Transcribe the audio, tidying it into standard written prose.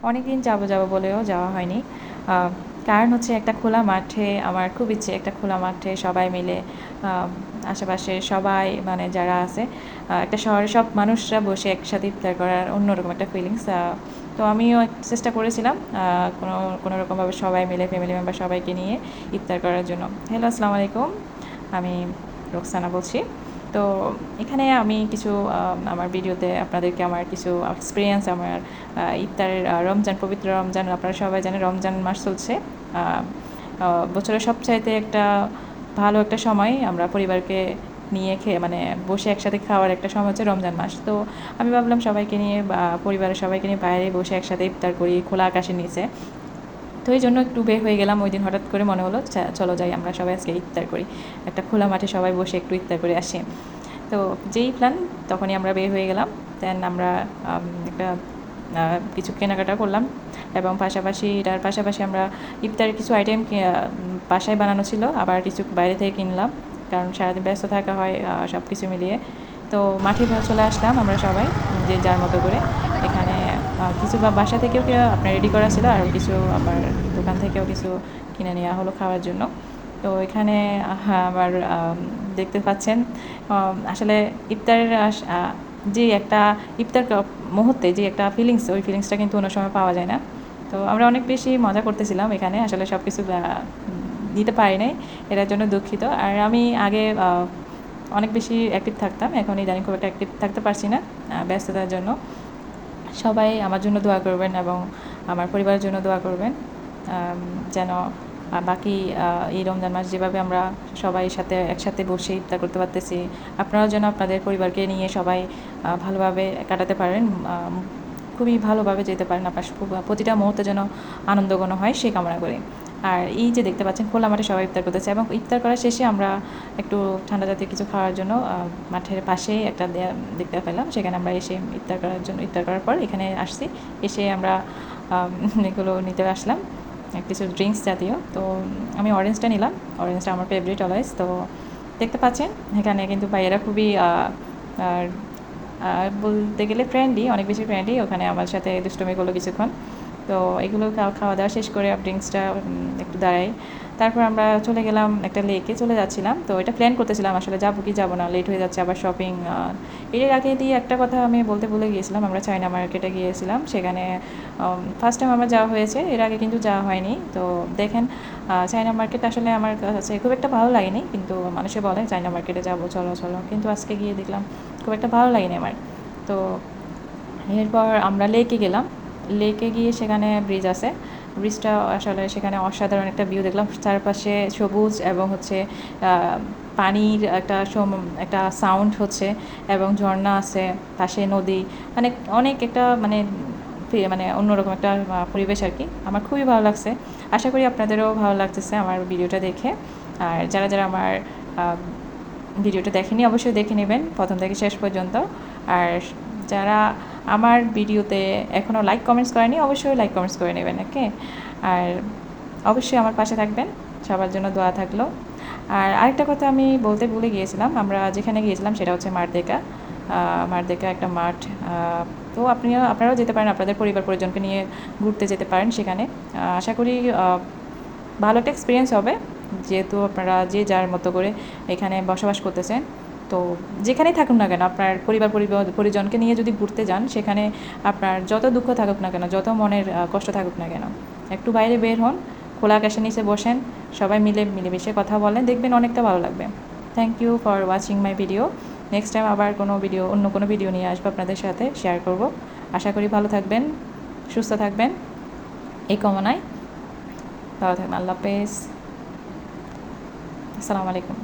অনেক দিন যাবো বলেও যাওয়া হয়নি। কারণ হচ্ছে একটা খোলা মাঠে আমার খুব ইচ্ছে, একটা খোলা মাঠে সবাই মিলে আশেপাশে সবাই মানে যারা আছে একটা শহরে সব মানুষরা বসে একসাথে ইফতার করার অন্যরকম একটা ফিলিংস। তো আমিও চেষ্টা করেছিলাম কোনো রকমভাবে সবাই মিলে ফ্যামিলি মেম্বার সবাইকে নিয়ে ইফতার করার জন্য। হ্যালো, আসসালামু আলাইকুম। আমি রোকসানা বলছি। তো এখানে আমি কিছু আমার ভিডিওতে আপনাদেরকে আমার কিছু এক্সপিরিয়েন্স আমার ইফতারের রমজান, পবিত্র রমজান, আপনারা সবাই জানেন রমজান মাস চলছে। বছরের সবচাইতে একটা ভালো একটা সময় আমরা পরিবারকে নিয়ে খেয়ে মানে বসে একসাথে খাওয়ার একটা সময় হচ্ছে রমজান মাস। তো আমি ভাবলাম সবাইকে নিয়ে বা পরিবারের সবাইকে নিয়ে বাইরে বসে একসাথে ইফতার করি খোলা আকাশের নিচে। তো এই জন্য একটু বের হয়ে গেলাম। ওই দিন হঠাৎ করে মনে হলো চলো যাই আমরা সবাই আজকে ইফতার করি, একটা খোলা মাঠে সবাই বসে একটু ইফতার করে আসি। তো যেই প্ল্যান তখনই আমরা বের হয়ে গেলাম। দেন আমরা একটা কিছু কেনাকাটা করলাম এবং এটার পাশাপাশি আমরা ইফতারের কিছু আইটেম বাসায় বানানো ছিল, আবার কিছু বাইরে থেকে কিনলাম, কারণ সারাদিন ব্যস্ত থাকা হয় সব কিছু মিলিয়ে। তো মাঠে চলে আসলাম আমরা সবাই যে যার মতো করে। এখানে কিছু বাসা থেকেও আপনার রেডি করা ছিল, আর কিছু আবার দোকান থেকেও কিছু কিনে নেওয়া হলো খাওয়ার জন্য। তো এখানে আবার দেখতে পাচ্ছেন আসলে ইফতারের যে একটা ইফতার মুহূর্তে যে একটা ফিলিংস, ওই ফিলিংসটা কিন্তু অন্য সময় পাওয়া যায় না। তো আমরা অনেক বেশি মজা করতেছিলাম এখানে, আসলে সব কিছু দিতে পারি নাই, এটার জন্য দুঃখিত। আর আমি আগে অনেক বেশি অ্যাক্টিভ থাকতাম, এখন ইদানিং খুব একটা অ্যাক্টিভ থাকতে পারছি না ব্যস্ততার জন্য। সবাই আমার জন্য দোয়া করবেন এবং আমার পরিবারের জন্য দোয়া করবেন, যেন বাকি এই রমজান মাস যেভাবে আমরা সবাই একসাথে বসে ইফতার করতে পারতেছি, আপনারাও যেন আপনাদের পরিবারকে নিয়ে সবাই ভালোভাবে কাটাতে পারেন, খুবই ভালোভাবে যেতে পারেন, আপনার প্রতিটা মুহূর্তে যেন আনন্দঘন হয় সেই কামনা করি। আর এই যে দেখতে পাচ্ছেন খোলা মাঠে সবাই ইফতার করতেছে, এবং ইফতার করার শেষে আমরা একটু ঠান্ডা জাতীয় কিছু খাওয়ার জন্য মাঠের পাশেই একটা দেখতে পেলাম, সেখানে আমরা এসে ইফতার করার পর এখানে আসছি। এসে আমরা এগুলো নিতে আসলাম, কিছু ড্রিঙ্কস জাতীয়। তো আমি অরেঞ্জটা নিলাম, অরেঞ্জটা আমার ফেভারিট অলওয়েজ। তো দেখতে পাচ্ছেন এখানে কিন্তু ভাইয়েরা খুবই বলতে গেলে ফ্রেন্ডলি, অনেক বেশি ফ্রেন্ডলি, ওখানে আমার সাথে দুষ্টুমি করলো কিছুক্ষণ। তো এগুলো খাওয়া দাওয়া শেষ করে ড্রিঙ্কসটা একটু দাঁড়াই, তারপর আমরা চলে গেলাম একটা লেকে চলে যাচ্ছিলাম। তো এটা প্ল্যান করতেছিলাম আসলে যাবো কি যাবো না, লেট হয়ে যাচ্ছে, আবার শপিং। এর আগে দিয়ে একটা কথা আমি বলতে ভুলে গিয়েছিলাম, আমরা চায়না মার্কেটে গিয়েছিলাম, সেখানে ফার্স্ট টাইম আমার যাওয়া হয়েছে, এর আগে কিন্তু যাওয়া হয়নি। তো দেখেন চায়না মার্কেট আসলে আমার কাছে খুব একটা ভালো লাগেনি, কিন্তু মানুষে বলে চায়না মার্কেটে যাবো চলো চলো, কিন্তু আজকে গিয়ে দেখলাম খুব একটা ভালো লাগেনি আমার। তো এরপর আমরা লেকে গেলাম, লেকে গিয়ে সেখানে ব্রিজ আছে, ব্রিজটা আসলে সেখানে অসাধারণ একটা ভিউ দেখলাম, চারপাশে সবুজ এবং হচ্ছে পানির একটা সাউন্ড হচ্ছে, এবং ঝর্ণা আছে পাশে, নদী, মানে অনেক একটা মানে মানে অন্যরকম একটা পরিবেশ আর কি। আমার খুবই ভালো লাগছে, আশা করি আপনাদেরও ভালো লাগতেছে আমার ভিডিওটা দেখে। আর যারা যারা আমার ভিডিওটা দেখেনি অবশ্যই দেখে নেবেন প্রথম থেকে শেষ পর্যন্ত। আর যারা আমার ভিডিওতে এখনও লাইক কমেন্টস করেনি অবশ্যই লাইক কমেন্টস করে নেবেন, ওকে। আর অবশ্যই আমার পাশে থাকবেন, সবার জন্য দোয়া থাকলো। আর আরেকটা কথা আমি বলতে ভুলে গিয়েছিলাম, আমরা যেখানে গিয়েছিলাম সেটা হচ্ছে মারদেকা একটা মাঠ। তো আপনারাও যেতে পারেন, আপনাদের পরিবার পরিজনকে নিয়ে ঘুরতে যেতে পারেন সেখানে। আশা করি ভালো একটা এক্সপিরিয়েন্স হবে, যেহেতু আপনারা যে যার মতো করে এখানে বসবাস করতেছেন। তো যেখানেই থাকুন না কেন, আপনার পরিজনকে নিয়ে যদি ঘুরতে যান, সেখানে আপনার যত দুঃখ থাকুক না কেন, যত মনের কষ্ট থাকুক না কেন, একটু বাইরে বের হন, খোলা আকাশের নিচে বসেন, সবাই মিলেমিশে কথা বলেন, দেখবেন অনেকটা ভালো লাগবে। Thank you for watching my video. Next time আবার অন্য কোনো ভিডিও নিয়ে আসবো, আপনাদের সাথে শেয়ার করব। আশা করি ভালো থাকবেন, সুস্থ থাকবেন, এই কামনায়। ভালো থাকবেন, আল্লাহ হাফেজ, আসসালামু আলাইকুম।